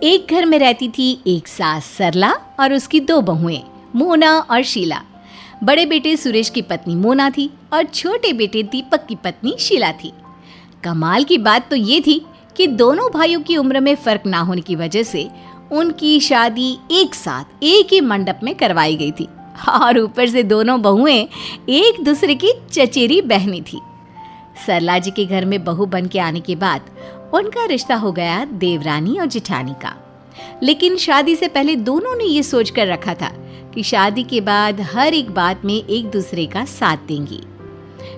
एक घर में रहती थी एक सास सरला और उसकी दो बहुएं मोना और शीला। बड़े बेटे सुरेश की पत्नी मोना थी और छोटे बेटे दीपक की पत्नी शीला थी। कमाल की बात तो ये थी कि दोनों भाइयों की उम्र में फर्क ना होने की वजह से उनकी शादी एक साथ एक ही मंडप में करवाई गई थी और ऊपर से दोनों बहुएं एक दूसरे की चचेरी बहनें थी। सरला जी के घर में बहू बन के आने के बाद उनका रिश्ता हो गया देवरानी और जेठानी का। लेकिन शादी से पहले दोनों ने ये सोच कर रखा था कि शादी के बाद हर एक बात में एक दूसरे का साथ देंगी।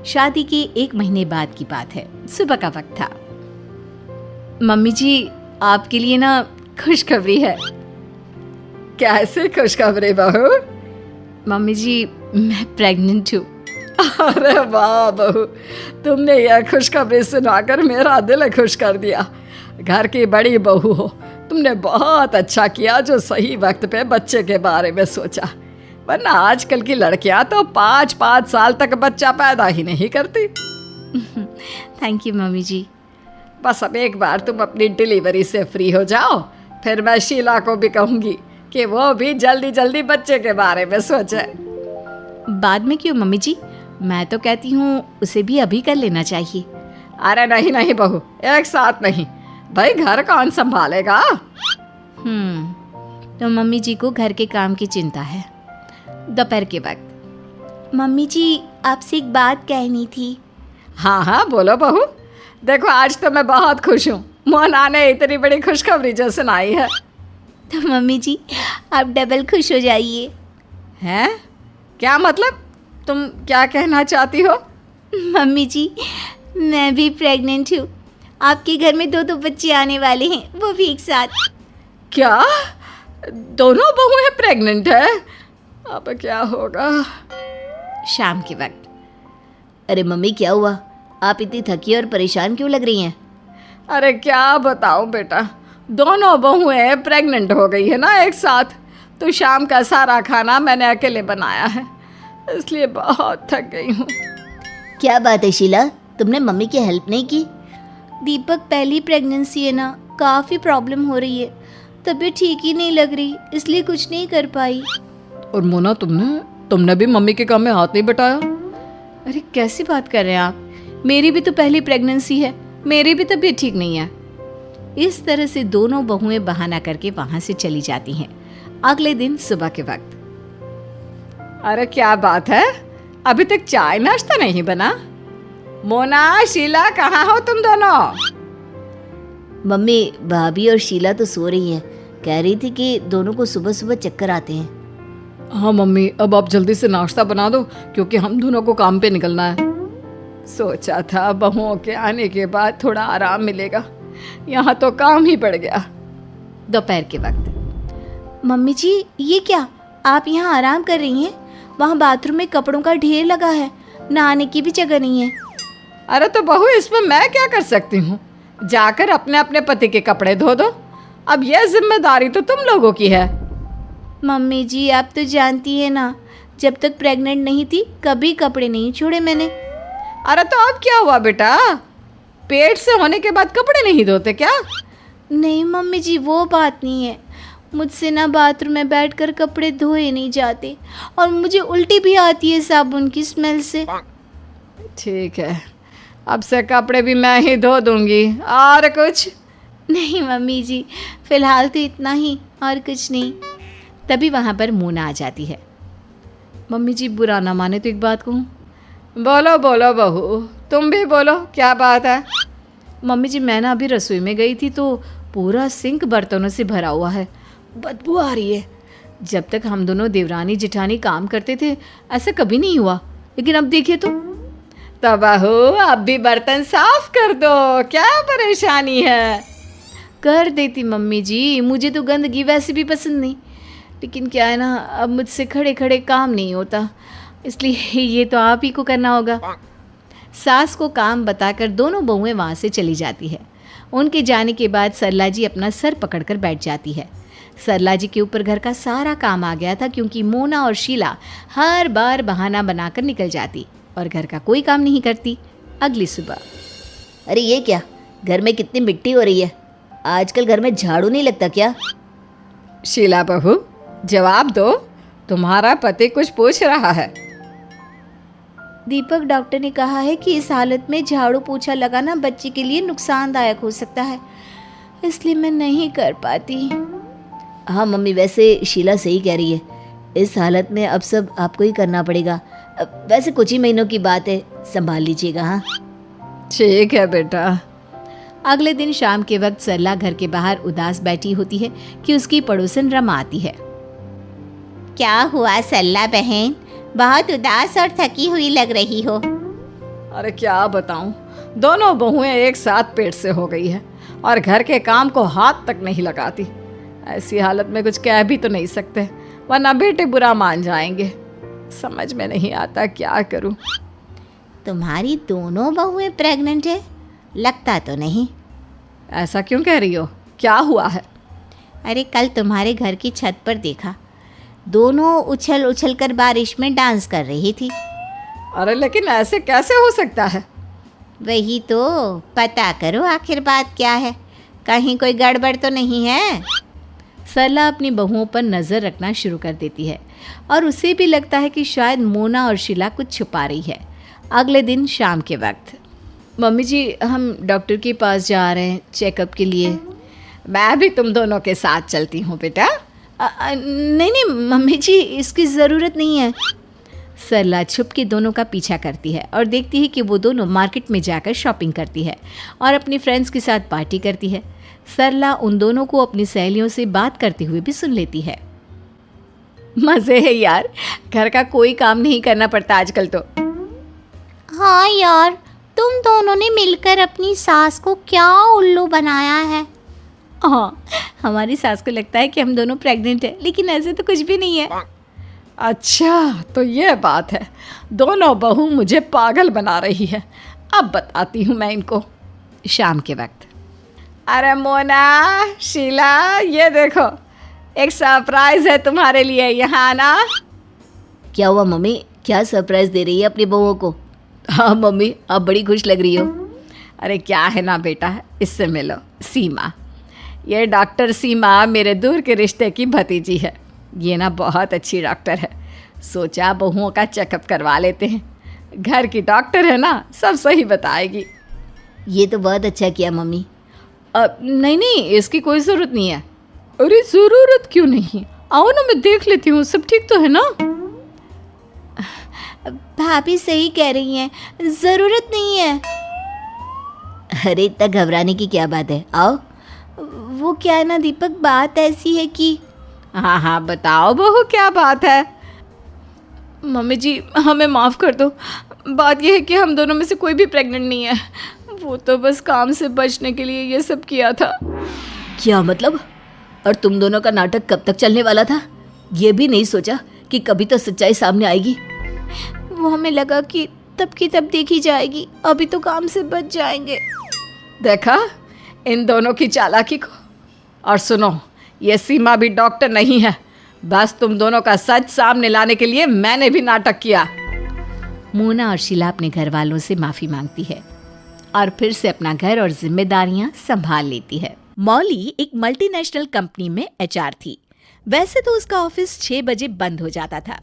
शादी के 1 महीने बाद की बात है। सुबह का वक्त था। मम्मी जी, आपके लिए ना खुशखबरी है। कैसे खुशखबरी बहू? मम्मी जी, मैं प्रेग्नेंट हूँ। अरे वाह बहू, तुमने यह खुशखबरी सुनाकर मेरा दिल खुश कर दिया। घर की बड़ी बहू हो, तुमने बहुत अच्छा किया जो सही वक्त पे बच्चे के बारे में सोचा, वरना आजकल की लड़कियां तो 5-5 साल तक बच्चा पैदा ही नहीं करती। थैंक यू मम्मी जी। बस अब एक बार तुम अपनी डिलीवरी से फ्री हो जाओ, फिर मैं शीला को भी कहूँगी कि वो भी जल्दी जल्दी बच्चे के बारे में सोचे। बाद में क्यों मम्मी जी? मैं तो कहती हूँ उसे भी अभी कर लेना चाहिए। अरे नहीं नहीं बहू, एक साथ नहीं, भाई घर कौन संभालेगा? तो मम्मी जी को घर के काम की चिंता है। दोपहर के वक्त। मम्मी जी, आपसे एक बात कहनी थी। हाँ हाँ बोलो बहू। देखो आज तो मैं बहुत खुश हूँ, मोना ने इतनी बड़ी खुशखबरी जो सुनाई है। तो मम्मी जी आप डबल खुश हो जाइए। हैं? क्या मतलब? तुम क्या कहना चाहती हो? मम्मी जी, मैं भी प्रेग्नेंट हूँ। आपके घर में 2 बच्चे आने वाले हैं, वो भी एक साथ। क्या? दोनों बहुएं प्रेग्नेंट है? अब क्या होगा? शाम के वक्त। अरे मम्मी, क्या हुआ? आप इतनी थकी और परेशान क्यों लग रही हैं? अरे क्या बताऊं बेटा, दोनों बहुएं प्रेग्नेंट हो गई है ना एक साथ, तो शाम का सारा खाना मैंने अकेले बनाया है, इसलिए बहुत थक गई हूँ। क्या बात है शीला, तुमने मम्मी की हेल्प नहीं की? दीपक, पहली प्रेगनेंसी है ना, काफ़ी प्रॉब्लम हो रही है, तबीयत ठीक ही नहीं लग रही, इसलिए कुछ नहीं कर पाई। और मोना, तुमने भी मम्मी के काम में हाथ नहीं बटाया? अरे कैसी बात कर रहे हैं आप? मेरी भी तो पहली प्रेगनेंसी है, मेरी भी तबीयत ठीक नहीं है। इस तरह से दोनों बहुएं बहाना करके वहां से चली जाती हैं। अगले दिन सुबह के वक्त। अरे क्या बात है, अभी तक चाय नाश्ता नहीं बना? मोना, शीला, कहाँ हो तुम दोनों? मम्मी, भाभी और शीला तो सो रही हैं। कह रही थी कि दोनों को सुबह सुबह चक्कर आते हैं। हाँ मम्मी, अब आप जल्दी से नाश्ता बना दो क्योंकि हम दोनों को काम पे निकलना है। सोचा था बहुओं के आने के बाद थोड़ा आराम मिलेगा, यहाँ तो काम ही बढ़ गया। दोपहर के वक्त। मम्मी जी, ये क्या, आप यहाँ आराम कर रही हैं? वहाँ बाथरूम में कपड़ों का ढेर लगा है, नहाने की भी जगह नहीं है। अरे तो बहू, इसमें मैं क्या कर सकती हूँ? जाकर अपने अपने पति के कपड़े धो दो। अब यह जिम्मेदारी तो तुम लोगों की है। मम्मी जी, आप तो जानती है ना, जब तक प्रेग्नेंट नहीं थी कभी कपड़े नहीं छोड़े मैंने। अरे तो अब क्या हुआ बेटा, पेट से होने के बाद कपड़े नहीं धोते क्या? नहीं मम्मी जी, वो बात नहीं है, मुझसे ना बाथरूम में बैठकर कपड़े धोए नहीं जाते और मुझे उल्टी भी आती है साबुन की स्मेल से। ठीक है, अब से कपड़े भी मैं ही धो दूंगी। और कुछ? नहीं मम्मी जी, फिलहाल तो इतना ही, और कुछ नहीं। तभी वहाँ पर मोना आ जाती है। मम्मी जी, बुरा ना माने तो एक बात कहूँ। बोलो बोलो बहू, तुम भी बोलो, क्या बात है? मम्मी जी, मैं ना अभी रसोई में गई थी तो पूरा सिंक बर्तनों से भरा हुआ है, बदबू आ रही है। जब तक हम दोनों देवरानी जेठानी काम करते थे ऐसा कभी नहीं हुआ, लेकिन अब देखिए तो बहू, अब भी बर्तन साफ कर दो, क्या परेशानी है? कर देती मम्मी जी, मुझे तो गंदगी वैसे भी पसंद नहीं, लेकिन क्या है ना, अब मुझसे खड़े खड़े काम नहीं होता, इसलिए ये तो आप ही को करना होगा। सास को काम बताकर दोनों बहुएं वहाँ से चली जाती है। उनके जाने के बाद सरला जी अपना सर पकड़कर बैठ जाती है। सरला जी के ऊपर घर का सारा काम आ गया था क्योंकि मोना और शीला हर बार बहाना बनाकर निकल जाती और घर का कोई काम नहीं करती। अगली सुबह। अरे ये क्या, घर में कितनी मिट्टी हो रही है, आजकल घर में झाड़ू नहीं लगता क्या? शीला बहू, जवाब दो, तुम्हारा पति कुछ पूछ रहा है। दीपक, डॉक्टर ने कहा है कि इस हालत में झाड़ू पोछा लगाना बच्चे के लिए नुकसानदायक हो सकता है, इसलिए मैं नहीं कर पाती। हाँ मम्मी, वैसे शीला सही कह रही है, इस हालत में अब सब आपको ही करना पड़ेगा। वैसे कुछ ही महीनों की बात है, संभाल लीजिएगा। हाँ ठीक है बेटा। अगले दिन शाम के वक्त सरला घर के बाहर उदास बैठी होती है कि उसकी पड़ोसन रमा आती है। क्या हुआ सरला बहन, बहुत उदास और थकी हुई लग रही हो। अरे क्या बताऊं, दोनों बहुएं एक साथ पेट से हो गई है और घर के काम को हाथ तक नहीं लगाती। ऐसी हालत में कुछ कह भी तो नहीं सकते, वरना बेटे बुरा मान जाएंगे। समझ में नहीं आता क्या करूं। तुम्हारी दोनों बहुएं प्रेग्नेंट है? लगता तो नहीं। ऐसा क्यों कह रही हो, क्या हुआ है? अरे कल तुम्हारे घर की छत पर देखा, दोनों उछल उछल कर बारिश में डांस कर रही थी। अरे लेकिन ऐसे कैसे हो सकता है? वही तो, पता करो आखिर बात क्या है, कहीं कोई गड़बड़ तो नहीं है। सरला अपनी बहुओं पर नज़र रखना शुरू कर देती है और उसे भी लगता है कि शायद मोना और शीला कुछ छुपा रही है। अगले दिन शाम के वक्त, मम्मी जी हम डॉक्टर के पास जा रहे हैं चेकअप के लिए। मैं भी तुम दोनों के साथ चलती हूँ बेटा। नहीं नहीं मम्मी जी, इसकी ज़रूरत नहीं है। सरला छुप के दोनों का पीछा करती है और देखती है कि वो दोनों मार्केट में जाकर शॉपिंग करती है और अपनी फ्रेंड्स के साथ पार्टी करती है। सरला उन दोनों को अपनी सहेलियों से बात करते हुए भी सुन लेती है। मज़े है यार, घर का कोई काम नहीं करना पड़ता आजकल तो। हाँ यार, तुम दोनों ने मिलकर अपनी सास को क्या उल्लू बनाया है। हाँ, हमारी सास को लगता है कि हम दोनों प्रेग्नेंट हैं, लेकिन ऐसे तो कुछ भी नहीं है। अच्छा तो ये बात है, दोनों बहू मुझे पागल बना रही है। अब बताती हूँ मैं इनको। शाम के वक्त, अरे मोना, शीला, ये देखो एक सरप्राइज है तुम्हारे लिए, यहाँ आना। क्या हुआ मम्मी, क्या सरप्राइज दे रही है अपनी बहुओं को? हाँ मम्मी, आप बड़ी खुश लग रही हो। अरे क्या है ना बेटा, इससे मिलो, सीमा। ये डॉक्टर सीमा मेरे दूर के रिश्ते की भतीजी है। ये ना बहुत अच्छी डॉक्टर है, सोचा बहुओं का चेकअप करवा लेते हैं। घर की डॉक्टर है ना, सब सही बताएगी। ये तो बहुत अच्छा किया मम्मी। नहीं नहीं, इसकी कोई ज़रूरत नहीं है। अरे ज़रूरत क्यों नहीं, आओ ना, मैं देख लेती हूँ, सब ठीक तो है ना। भाभी सही कह रही हैं, ज़रूरत नहीं है। अरे इतना घबराने की क्या बात है, आओ। वो क्या है ना दीपक, बात ऐसी है कि। हाँ हाँ बताओ बहू, क्या बात है? मम्मी जी हमें माफ़ कर दो, बात यह है कि हम दोनों में से कोई भी प्रेग्नेंट नहीं है। वो तो बस काम से बचने के लिए ये सब किया था। क्या मतलब? और तुम दोनों का नाटक कब तक चलने वाला था? ये भी नहीं सोचा कि कभी तो सच्चाई सामने आएगी। वो हमें लगा कि तब की तब देखी जाएगी, अभी तो काम से बच जाएंगे। देखा इन दोनों की चालाकी को। और सुनो, ये सीमा भी डॉक्टर नहीं है, बस तुम दोनों का सच सामने लाने के लिए मैंने भी नाटक किया। मोना और शीला अपने घर वालों से माफ़ी मांगती है और फिर से अपना घर और जिम्मेदारियां संभाल लेती है। मौली एक मल्टीनेशनल कंपनी में एचआर थी। वैसे तो उसका ऑफिस 6 बजे बंद हो जाता था,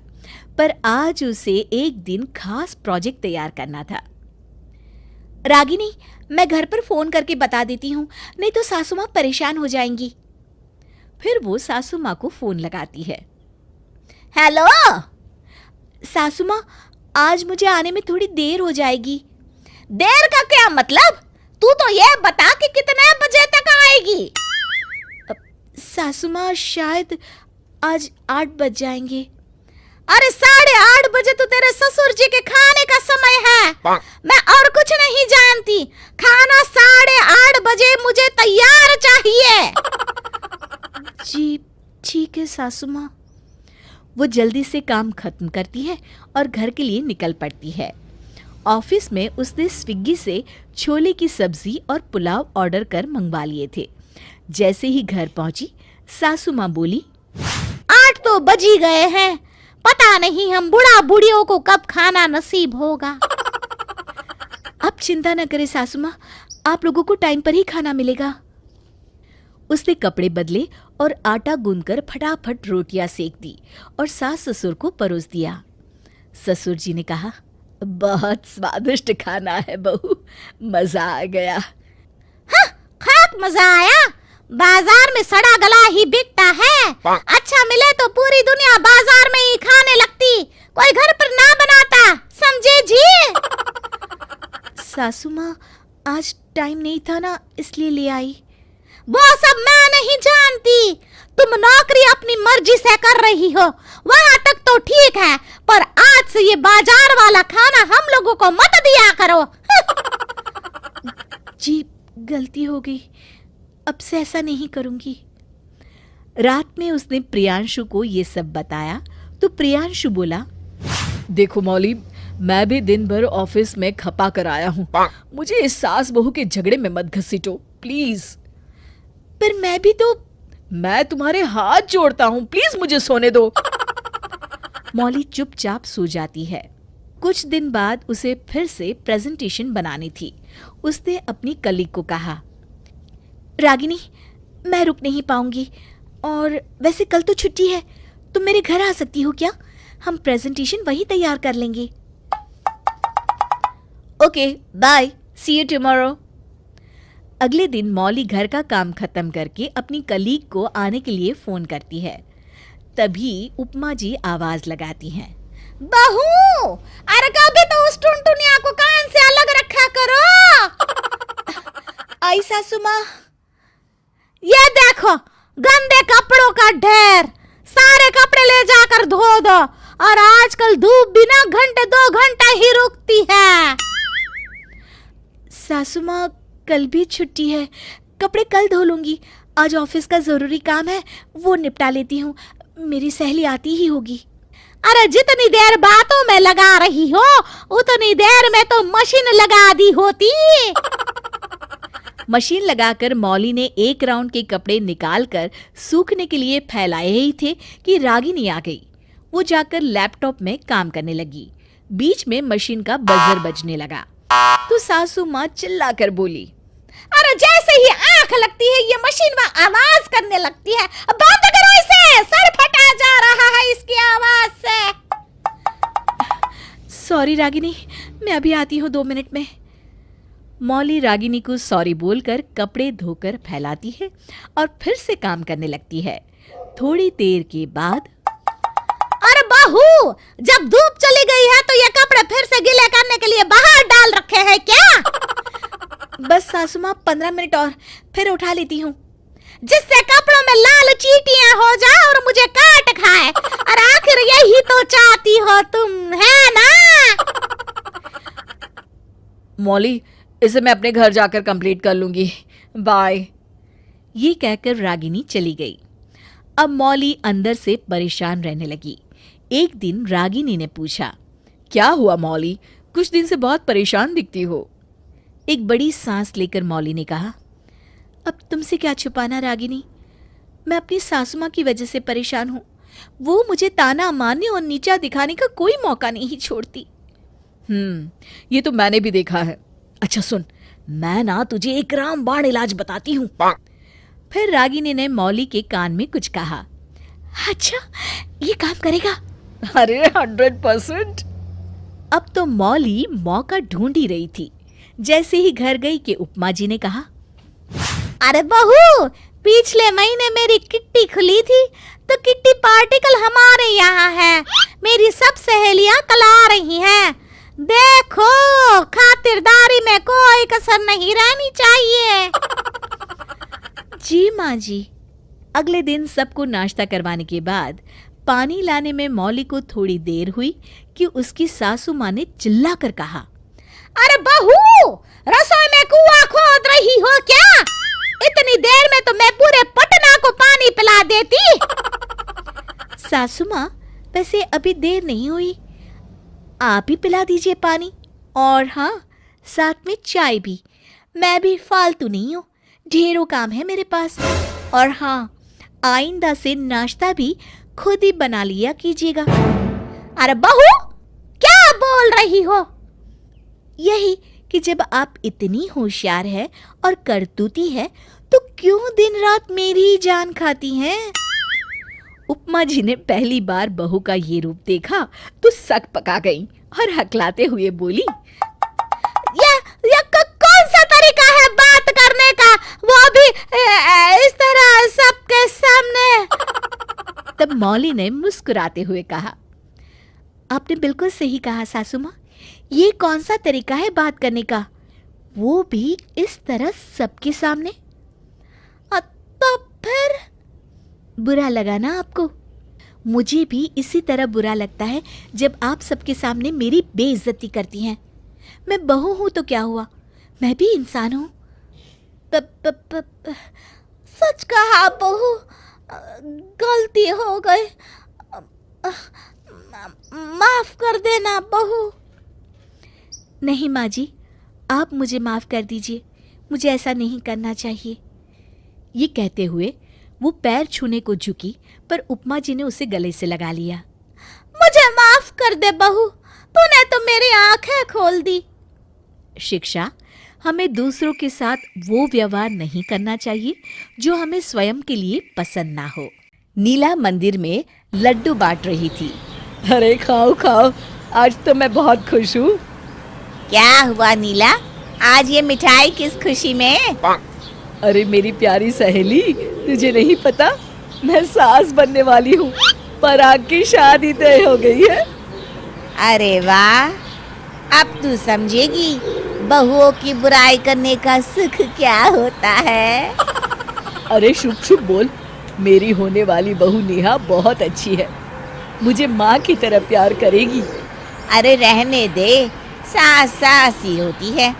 पर आज उसे एक दिन खास प्रोजेक्ट तैयार करना था। रागिनी, मैं घर पर फोन करके बता देती हूँ, नहीं तो सासू माँ परेशान हो जाएंगी। फिर वो सासू माँ को फोन लगाती है। हेलो सासू माँ, आज मुझे आने में थोड़ी देर हो जाएगी। देर का क्या मतलब? तू तो ये बता कि कितने बजे तक आएगी। सासू माँ, शायद आज 8 बज जाएंगे। अरे 8:30 बजे तो तेरे ससुर जी के खाने का समय है। मैं और कुछ नहीं जानती, खाना 8:30 बजे मुझे तैयार चाहिए। जी ठीक है सासू माँ। वो जल्दी से काम खत्म करती है और घर के लिए निकल पड़ती है। ऑफिस में उसने स्विग्गी से छोले की सब्जी और पुलाव ऑर्डर कर मंगवा लिए थे। जैसे ही घर पहुंची, सासू माँ बोली, 8 तो बज ही गए हैं, पता नहीं हम बुढ़ा बुढ़ियों को कब खाना नसीब होगा। अब चिंता न करें सासू माँ, आप लोगों को टाइम पर ही खाना मिलेगा। उसने कपड़े बदले और आटा गूंदकर फटाफट रोटियां सेक दी और सास ससुर को परोस दिया। ससुर जी ने कहा, बहुत स्वादिष्ट खाना है बहू, मजा आ गया। हाँ, खाक मजा आया। बाजार में सड़ा गला ही बिकता है। अच्छा मिले तो पूरी दुनिया बाजार में ही खाने लगती, कोई घर पर ना बनाता, समझे जी। सासू माँ, आज टाइम नहीं था ना, इसलिए ले आई। वो सब मैं नहीं जानती। तुम नौकरी अपनी मर्जी से कर रही हो, वहाँ तक तो ठीक है, पर आज से ये बाजार वाला खाना हम लोगों को मत दिया करो। जी, गलती हो गई, अब से ऐसा नहीं करूंगी। रात में उसने प्रियांशु को ये सब बताया तो प्रियांशु बोला, देखो मौली, मैं भी दिन भर ऑफिस में खपा कर आया हूँ, मुझे इस सास बहू के झगड़े में मत घसीटो प्लीज। पर मैं तुम्हारे हाथ जोड़ता हूँ, प्लीज मुझे सोने दो। मौली चुपचाप सो जाती है। कुछ दिन बाद उसे फिर से प्रेजेंटेशन बनानी थी। उसने अपनी कलीग को कहा, रागिनी, मैं रुक नहीं पाऊंगी, और वैसे कल तो छुट्टी है, तुम मेरे घर आ सकती हो क्या? हम प्रेजेंटेशन वहीं तैयार कर लेंगे। Okay, bye, see you tomorrow. अगले दिन मौली घर का काम खत्म करके अपनी कलीग को आने के लिए फोन करती है। तभी उपमा जी आवाज लगाती हैं, बहू, अरे कभी तो उस टुनटुनिया को कान से अलग रखा करो। आई सासू माँ। ये देखो, गंदे कपड़ों का ढेर, सारे कपड़े ले जाकर धो दो, और आजकल धूप बिना घंटे 2 घंटा ही रुकती है। सासू माँ, कल भी छुट्टी है, कपड़े कल धो लूंगी। आज ऑफिस का जरूरी काम है, वो निपटा लेती हूँ, मेरी सहेली आती ही होगी। अरे जितनी देर बातों में लगा रही हो, उतनी देर में तो मशीन लगा दी होती। मशीन लगाकर मौली ने एक राउंड के कपड़े निकालकर सूखने के लिए फैलाए ही थे कि रागिनी आ गई। वो जाकर लैपटॉप में काम करने लगी। बीच में मशीन का बजर बजने लगा तो सासू माँ चिल्लाकर बोली, अरे जैसे ही आंख लगती है ये मशीन में आवाज करने लगती है, बंद करो इसे, सर फटा जा रहा है इसकी आवाज से। सॉरी रागिनी, मैं अभी आती हूँ 2 मिनट में। मौली रागिनी को सॉरी बोलकर कपड़े धोकर फैलाती है और फिर से काम करने लगती है। थोड़ी देर के बाद, अरे बहू, जब धूप चली गई है तो ये कपड़े फिर से गीले करने के लिए बाहर डाल रखे हैं क्या? बस सासू माँ, 15 मिनट और, फिर उठा लेती हूँ। जिससे कपड़ों में लाल चींटियां हो जाए और मुझे काट खाए, और आखिर यही तो चाहती हो तुम, है ना? मौली, इसे मैं अपने घर जाकर कंप्लीट कर लूंगी, बाय। ये कहकर रागिनी चली गई। अब मौली अंदर से परेशान रहने लगी। एक दिन रागिनी ने पूछा, क्या हुआ मौली, कुछ दिन से बहुत परेशान दिखती हो। एक बड़ी सांस लेकर मौली ने कहा, अब तुमसे क्या छुपाना रागिनी, मैं अपनी सासू माँ की वजह से परेशान हूँ। वो मुझे ताना मारने और नीचा दिखाने का कोई मौका नहीं छोड़ती। ये तो मैंने भी देखा है। अच्छा सुन, मैं ना तुझे एक रामबाण इलाज बताती हूँ। फिर रागिनी ने मौली के कान में कुछ कहा। अच्छा, ये काम करेगा? अरे 100%। अब तो मौली मौका ढूंढ ही रही थी। जैसे ही घर गई कि उपमा जी ने कहा, अरे बहू, पिछले महीने मेरी किट्टी खुली थी, तो किट्टी पार्टिकल हमारे यहाँ है। मेरी सब सहेलियां कल आ रही हैं। देखो, खातिरदारी में कोई कसर नहीं रहनी चाहिए। जी माँ जी। अगले दिन सबको नाश्ता करवाने के बाद पानी लाने में मौली को थोड़ी देर हुई कि उसकी सासू माँ ने चिल्ला कर कहा, अरे बहू, रसोई में कुआं खोद रही हो क्या? इतनी देर में तो मैं पूरे पटना को पानी पिला देती। सासू माँ, वैसे अभी देर नहीं हुई, आप ही पिला दीजिए पानी, और हाँ, साथ में चाय भी। मैं भी फालतू नहीं हूँ, ढेरों काम है मेरे पास। और हाँ, आइंदा से नाश्ता भी खुद ही बना लिया कीजिएगा। अरे बहू, क्या बोल रही हो? यही कि जब आप इतनी होशियार है और करतूती है तो क्यों दिन रात मेरी ही जान खाती हैं? उपमा जी ने पहली बार बहू का ये रूप देखा तो सक पका गई और हकलाते हुए बोली, कौन सा तरीका है बात करने का, वो भी इस तरह सबके सामने? तब मौली ने मुस्कुराते हुए कहा, आपने बिल्कुल सही कहा सासू माँ, ये कौन सा तरीका है बात करने का, वो भी इस तरह सबके सामने? तो फिर बुरा लगा ना आपको? मुझे भी इसी तरह बुरा लगता है जब आप सबके सामने मेरी बेइज्जती करती हैं। मैं बहू हूं तो क्या हुआ, मैं भी इंसान हूं। सच कहा बहू, गलती हो गई, माफ कर देना बहू। नहीं माँ जी, आप मुझे माफ कर दीजिए, मुझे ऐसा नहीं करना चाहिए। ये कहते हुए वो पैर छूने को झुकी, पर उपमा जी ने उसे गले से लगा लिया। मुझे माफ कर दे बहू, तूने तो मेरी आंखें खोल दी। शिक्षा, हमें दूसरों के साथ वो व्यवहार नहीं करना चाहिए जो हमें स्वयं के लिए पसंद ना हो। नीला मंदिर में लड्डू बांट रही थी। अरे खाओ खाओ, आज तो मैं बहुत खुश हूँ। क्या हुआ नीला, आज ये मिठाई किस खुशी में? अरे मेरी प्यारी सहेली, तुझे नहीं पता, मैं सास बनने वाली हूँ। पराग की शादी तय हो गई है। अरे वाह, अब तू समझेगी बहुओं की बुराई करने का सुख क्या होता है। अरे शुभ शुभ बोल, मेरी होने वाली बहू नेहा बहुत अच्छी है, मुझे माँ की तरह प्यार करेगी। अरे रहने दे, सास सास ही होती है,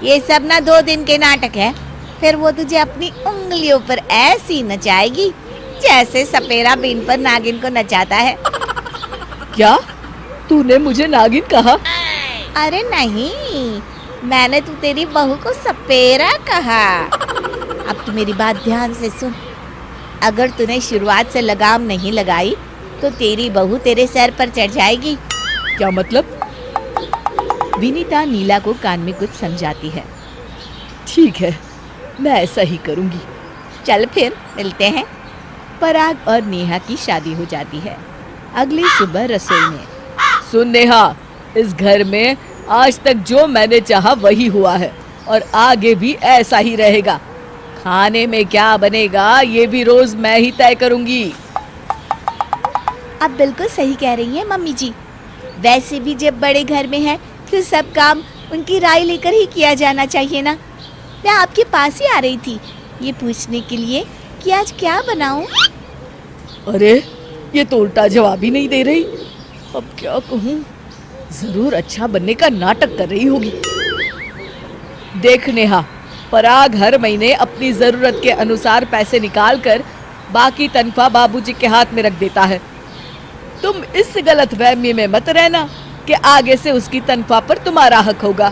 ये सब ना 2 दिन के नाटक है, फिर वो तुझे अपनी उंगलियों पर ऐसी नचाएगी जैसे सपेरा बीन पर नागिन को नचाता है। क्या तूने मुझे नागिन कहा? अरे नहीं, मैंने तो तेरी बहू को सपेरा कहा। अब तू मेरी बात ध्यान से सुन, अगर तूने शुरुआत से लगाम नहीं लगाई तो तेरी बहू तेरे सर पर चढ़ जाएगी। क्या मतलब? विनीता नीला को कान में कुछ समझाती है। ठीक है, मैं ऐसा ही करूंगी। चल फिर मिलते हैं। पराग और नेहा की शादी हो जाती है। अगली सुबह रसोई में, सुन नेहा, इस घर में आज तक जो मैंने चाहा वही हुआ है और आगे भी ऐसा ही रहेगा। खाने में क्या बनेगा ये भी रोज मैं ही तय करूंगी। आप बिल्कुल सही कह रही हैं मम्मी जी। वैसे भी जब बड़े घर में है तो सब काम उनकी राय लेकर ही किया जाना चाहिए ना। मैं आपके पास ही आ रही थी ये पूछने के लिए कि आज क्या बनाऊं। अरे ये तो उल्टा जवाब ही नहीं दे रही, अब क्या कहूँ? जरूर अच्छा बनने का नाटक कर रही होगी। देख नेहा, पराग हर महीने अपनी जरूरत के अनुसार पैसे निकाल कर बाकी तनख्वाह बाबूजी के हाथ में रख देता है। तुम इस गलतफहमी में मत रहना कि आगे से उसकी तनख्वाह पर तुम्हारा हक होगा।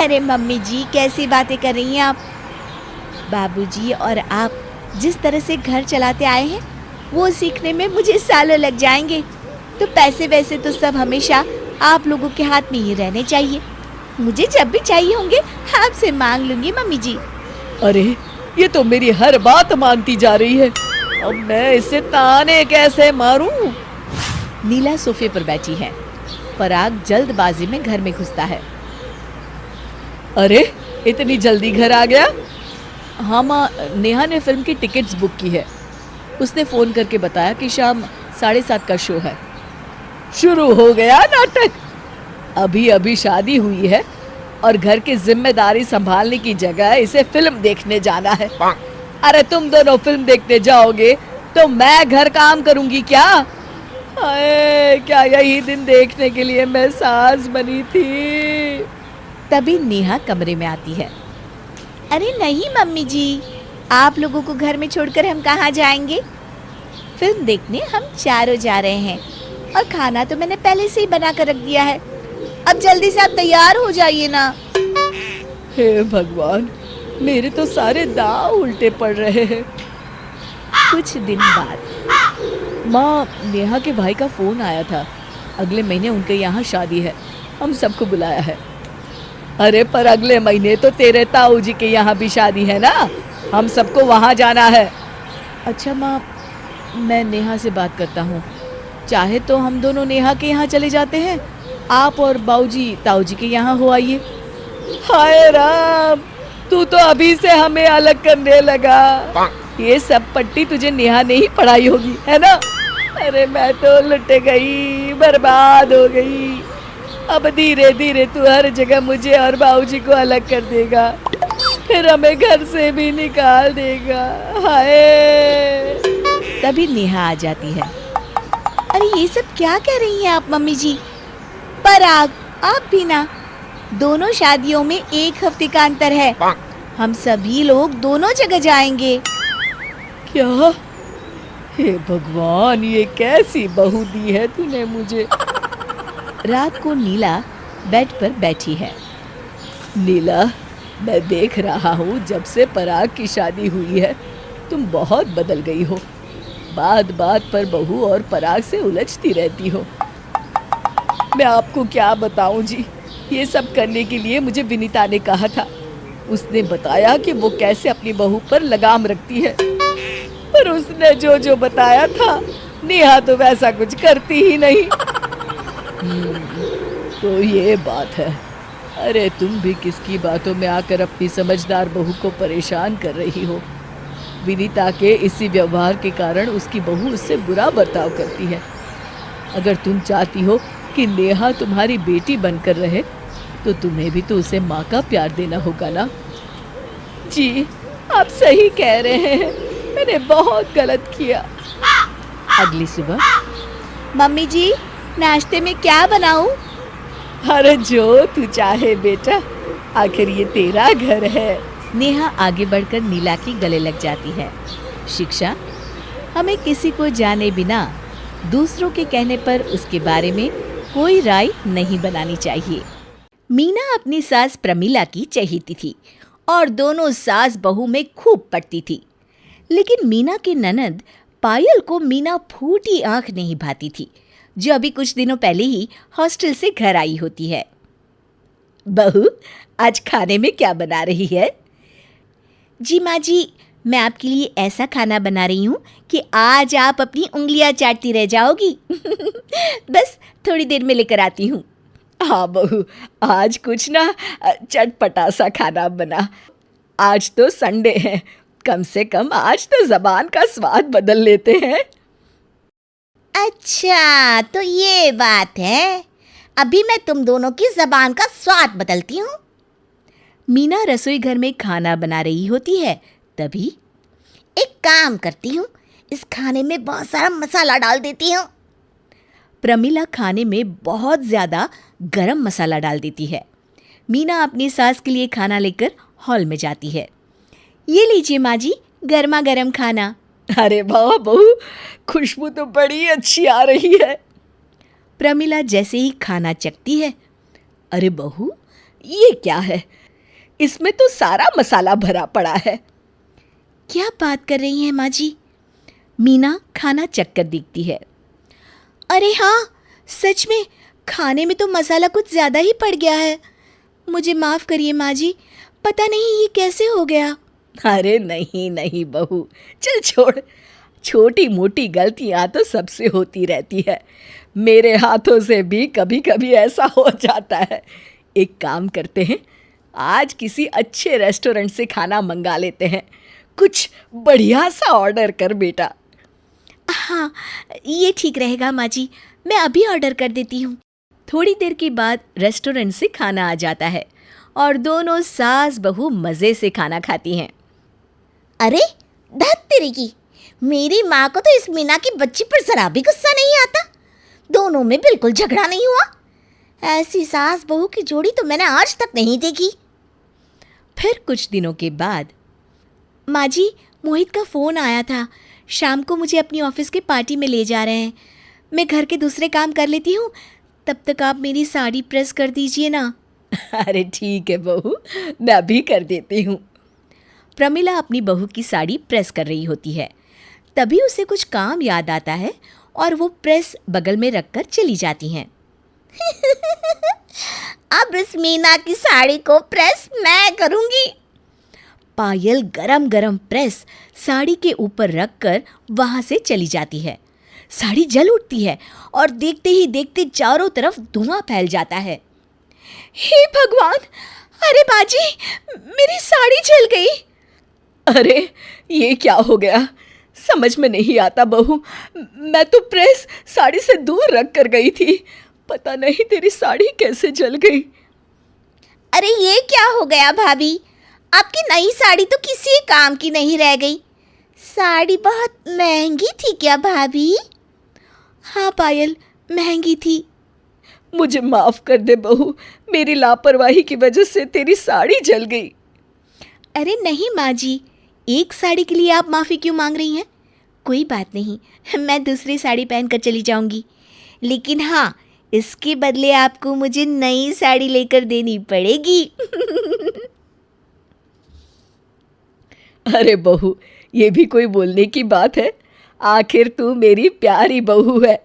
अरे मम्मी जी, कैसी बातें कर रही हैं आप? बाबूजी और आप जिस तरह से घर चलाते आए हैं वो सीखने में मुझे सालों लग जाएंगे। तो पैसे वैसे तो सब हमेशा आप लोगों के हाथ में ही रहने चाहिए। मुझे जब भी चाहिए होंगे आपसे मांग लूंगी मम्मी जी। अरे ये तो मेरी हर बात मानती जा रही है, अब मैं इसे ताने कैसे मारूं? नीला सोफे पर बैठी है। पराग जल्दबाजी में घर में घुसता है। अरे इतनी जल्दी घर आ गया? हाँ माँ, नेहा ने फिल्म की टिकट्स बुक की है। उसने फ़ोन करके बताया कि शाम 7:30 का शो है। शुरू हो गया नाटक। अभी अभी शादी हुई है और घर की जिम्मेदारी संभालने की जगह इसे फिल्म देखने जाना है। अरे तुम दोनों फिल्म देखने जाओगे तो मैं घर काम करूंगी क्या? हाय, क्या यही दिन देखने के लिए मैं सास बनी थी? तभी नेहा कमरे में आती है। अरे नहीं मम्मी जी, आप लोगों को घर में छोड़कर हम कहाँ जाएंगे? फिल्म देखने हम चारों जा रहे हैं और खाना तो मैंने पहले से ही बना कर रख दिया है। अब जल्दी से आप तैयार हो जाइए ना। हे भगवान, मेरे तो सारे दांव उल्टे पड़ रहे हैं। कुछ दिन बाद माँ, नेहा के भाई का फ़ोन आया था। अगले महीने उनके यहाँ शादी है, हम सबको बुलाया है। अरे पर अगले महीने तो तेरे ताऊ जी के यहाँ भी शादी है ना, हम सबको वहाँ जाना है। अच्छा माँ, मैं नेहा से बात करता हूँ। चाहे तो हम दोनों नेहा के यहाँ चले जाते हैं, आप और बाऊजी ताऊ जी के यहाँ हो आइए। हाय राम, तू तो अभी से हमें अलग करने लगा। ये सब पट्टी तुझे नेहा ने ही पढ़ाई होगी, है ना? अरे मैं तो लुट गई, बर्बाद हो गई। अब धीरे धीरे तू हर जगह मुझे और बाबूजी को अलग कर देगा, फिर हमें घर से भी निकाल देगा। हाय। तभी नेहा आ जाती है। अरे ये सब क्या कह रही हैं आप मम्मी जी? पराग, आप भी ना। दोनों शादियों में 1 हफ्ते का अंतर है। हम सभी लोग दोनों जगह जाएंगे। क्या? हे भगवान, ये कैसी बहू दी है तूने मुझे। रात को नीला बेड पर बैठी है। नीला, मैं देख रहा हूँ जब से पराग की शादी हुई है तुम बहुत बदल गई हो। बात बात पर बहू और पराग से उलझती रहती हो। मैं आपको क्या बताऊं जी, ये सब करने के लिए मुझे विनीता ने कहा था। उसने बताया कि वो कैसे अपनी बहू पर लगाम रखती है, पर उसने जो जो बताया था नेहा तो वैसा कुछ करती ही नहीं। तो ये बात है। अरे तुम भी किसकी बातों में आकर अपनी समझदार बहू को परेशान कर रही हो। विनीता के इसी व्यवहार के कारण उसकी बहू उससे बुरा बर्ताव करती है। अगर तुम चाहती हो कि नेहा तुम्हारी बेटी बनकर रहे तो तुम्हें भी तो उसे माँ का प्यार देना होगा ना। जी, आप सही कह रहे हैं, मैंने बहुत गलत किया। अगली सुबह, मम्मी जी नाश्ते में क्या बनाऊं? अरे जो तू चाहे बेटा, आखिर ये तेरा घर है। नेहा आगे बढ़कर नीला की गले लग जाती है। शिक्षा, हमें किसी को जाने बिना दूसरों के कहने पर उसके बारे में कोई राय नहीं बनानी चाहिए। मीना अपनी सास प्रमिला की चहेती थी और दोनों सास बहू में खूब पटती थी। लेकिन मीना की ननद पायल को मीना फूटी आंख नहीं भाती थी, जो अभी कुछ दिनों पहले ही हॉस्टल से घर आई होती है। बहू, आज खाने में क्या बना रही है? जी माँ जी, मैं आपके लिए ऐसा खाना बना रही हूँ कि आज आप अपनी उंगलियां चाटती रह जाओगी। बस थोड़ी देर में लेकर आती हूँ। हाँ बहू, आज कुछ ना चटपटा सा खाना बना। आज तो संडे है, कम से कम आज तो ज़बान का स्वाद बदल लेते हैं। अच्छा, तो ये बात है। अभी मैं तुम दोनों की ज़बान का स्वाद बदलती हूँ। मीना रसोई घर में खाना बना रही होती है। तभी एक काम करती हूँ, इस खाने में बहुत सारा मसाला डाल देती हूँ। प्रमिला खाने में बहुत ज़्यादा गरम मसाला डाल देती है। मीना अपनी सास के लिए खाना लेकर हॉल में जाती है। ये लीजिए माँ जी, गर्मा गर्म खाना। अरे वाह बहू, खुशबू तो बड़ी अच्छी आ रही है। प्रमिला जैसे ही खाना चखती है, अरे बहू, ये क्या है? इसमें तो सारा मसाला भरा पड़ा है। क्या बात कर रही हैं माँ जी? मीना खाना चख कर देखती है। अरे हाँ, सच में खाने में तो मसाला कुछ ज़्यादा ही पड़ गया है। मुझे माफ़ करिए माँ जी, पता नहीं ये कैसे हो गया। अरे नहीं नहीं बहू, चल छोड़, छोटी मोटी गलतियाँ तो सबसे होती रहती है। मेरे हाथों से भी कभी कभी ऐसा हो जाता है। एक काम करते हैं, आज किसी अच्छे रेस्टोरेंट से खाना मंगा लेते हैं। कुछ बढ़िया सा ऑर्डर कर बेटा। हाँ, ये ठीक रहेगा माँ जी, मैं अभी ऑर्डर कर देती हूँ। थोड़ी देर के बाद रेस्टोरेंट से खाना आ जाता है और दोनों सास बहू मज़े से खाना खाती हैं। अरे धत तेरी की, मेरी माँ को तो इस मीना की बच्ची पर जरा भी गुस्सा नहीं आता। दोनों में बिल्कुल झगड़ा नहीं हुआ। ऐसी सास बहू की जोड़ी तो मैंने आज तक नहीं देखी। फिर कुछ दिनों के बाद, माँ जी, मोहित का फ़ोन आया था। शाम को मुझे अपनी ऑफिस के पार्टी में ले जा रहे हैं। मैं घर के दूसरे काम कर लेती हूँ, तब तक आप मेरी साड़ी प्रेस कर दीजिए ना। अरे ठीक है बहू, मैं अभी कर देती हूँ। प्रमिला अपनी बहू की साड़ी प्रेस कर रही होती है। तभी उसे कुछ काम याद आता है और वो प्रेस बगल में रखकर चली जाती हैं। अब इस मीना की साड़ी को प्रेस मैं करूंगी। पायल गरम गरम प्रेस साड़ी के ऊपर रखकर वहां से चली जाती है। साड़ी जल उठती है और देखते ही देखते चारों तरफ धुआं फैल जाता है। हे भगवान! अरे बाजी, मेरी साड़ी जल गई। अरे ये क्या हो गया? समझ में नहीं आता बहू। मैं तो प्रेस साड़ी से दूर रख कर गई थी, पता नहीं तेरी साड़ी कैसे जल गई। अरे ये क्या हो गया भाभी? आपकी नई साड़ी तो किसी काम की नहीं रह गई। साड़ी बहुत महंगी थी क्या भाभी? हाँ पायल, महंगी थी। मुझे माफ कर दे बहू, मेरी लापरवाही की वजह से तेरी साड़ी जल गई। अरे नहीं माँ जी, एक साड़ी के लिए आप माफ़ी क्यों मांग रही हैं? कोई बात नहीं, मैं दूसरी साड़ी पहनकर चली जाऊंगी। लेकिन हाँ, इसके बदले आपको मुझे नई साड़ी लेकर देनी पड़ेगी। अरे बहू, ये भी कोई बोलने की बात है? आखिर तू मेरी प्यारी बहू है।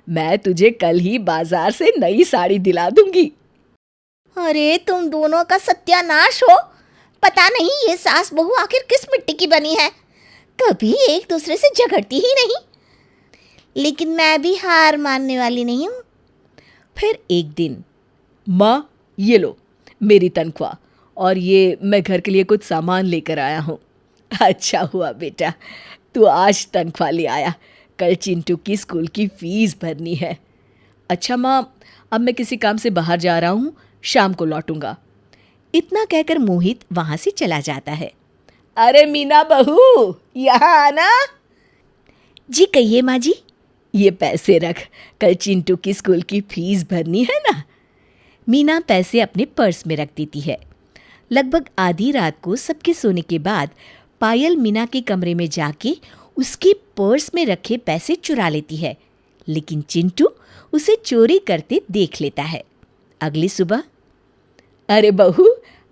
मैं तुझे कल ही बाजार से नई साड़ी दिला दूंगी। अरे तुम दोनों का सत्यानाश हो। पता नहीं ये सास बहू आखिर किस मिट्टी की बनी है, कभी एक दूसरे से झगड़ती ही नहीं। लेकिन मैं भी हार मानने वाली नहीं हूँ। फिर एक दिन, माँ ये लो मेरी तनख्वाह, और ये मैं घर के लिए कुछ सामान लेकर आया हूँ। अच्छा हुआ बेटा, तू आज तनख्वाह ले आया, कल चिंटू की स्कूल की फीस भरनी है। अच्छा माँ, अब मैं किसी काम से बाहर जा रहा हूँ, शाम को लौटूंगा। इतना कहकर मोहित वहाँ से चला जाता है। अरे मीना बहू, यहाँ आना। जी कहिए माँ जी। ये पैसे रख, कल चिंटू की स्कूल की फीस भरनी है ना। मीना पैसे अपने पर्स में रख देती है। लगभग आधी रात को सबके सोने के बाद पायल मीना के कमरे में जाके उसके पर्स में रखे पैसे चुरा लेती है, लेकिन चिंटू उसे चोरी करते देख लेता है। अगली सुबह, अरे बहू,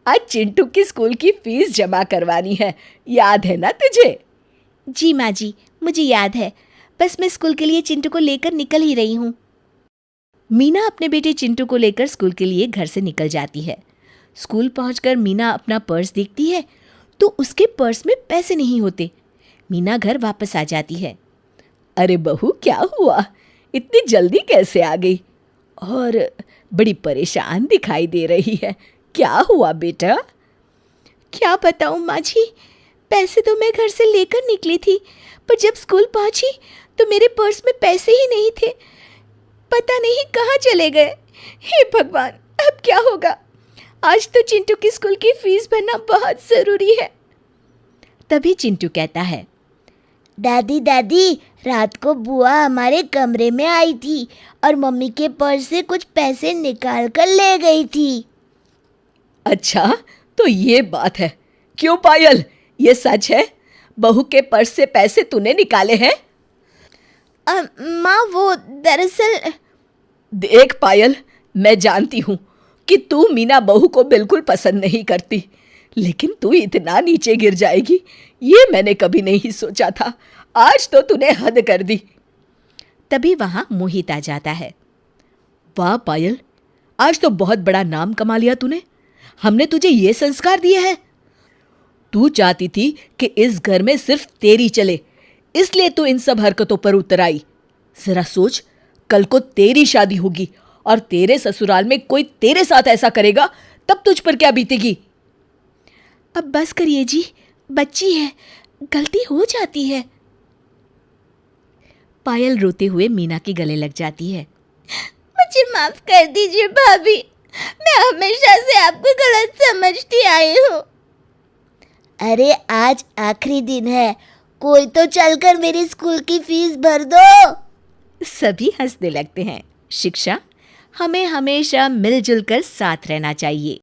आज चिंटू की स्कूल की फीस जमा करवानी है, याद है ना तुझे? जी माँ जी, मुझे याद है, बस मैं स्कूल के लिए चिंटू को लेकर निकल ही रही हूँ। मीना अपने बेटे चिंटू को लेकर स्कूल के लिए घर से निकल जाती है। स्कूल पहुंचकर मीना अपना पर्स देखती है तो उसके पर्स में पैसे नहीं होते। मीना घर वापस आ जाती है। अरे बहू, क्या हुआ? इतनी जल्दी कैसे आ गई? और बड़ी परेशान दिखाई दे रही है, क्या हुआ बेटा? क्या बताऊं माँ जी, पैसे तो मैं घर से लेकर निकली थी, पर जब स्कूल पहुंची तो मेरे पर्स में पैसे ही नहीं थे। पता नहीं कहाँ चले गए। हे भगवान, अब क्या होगा? आज तो चिंटू की स्कूल की फीस भरना बहुत ज़रूरी है। तभी चिंटू कहता है, दादी दादी, रात को बुआ हमारे कमरे में आई थी और मम्मी के पर्स से कुछ पैसे निकाल कर ले गई थी। अच्छा, तो ये बात है। क्यों पायल, ये सच है? बहू के पर्स से पैसे तूने निकाले हैं? माँ, वो दरअसल। देख पायल, मैं जानती हूँ कि तू मीना बहू को बिल्कुल पसंद नहीं करती, लेकिन तू इतना नीचे गिर जाएगी ये मैंने कभी नहीं सोचा था। आज तो तूने हद कर दी। तभी वहां मोहित आ जाता है। वाह पायल, आज तो बहुत बड़ा नाम कमा लिया तूने। हमने तुझे ये संस्कार दिए हैं। तू चाहती थी कि इस घर में सिर्फ तेरी चले, इसलिए तू इन सब हरकतों पर उतर आई। जरा सोच, कल को तेरी शादी होगी और तेरे ससुराल में कोई तेरे साथ ऐसा करेगा, तब तुझ पर क्या बीतेगी? अब बस करिए जी, बच्ची है, गलती हो जाती है। पायल रोते हुए मीना के गले लग जाती है। मुझे माफ कर दीजिए भाभी, मैं हमेशा से आपको गलत समझती आई हूँ। अरे आज आखिरी दिन है, कोई तो चलकर मेरी स्कूल की फीस भर दो। सभी हंसने लगते हैं। शिक्षा, हमें हमेशा मिलजुल कर साथ रहना चाहिए।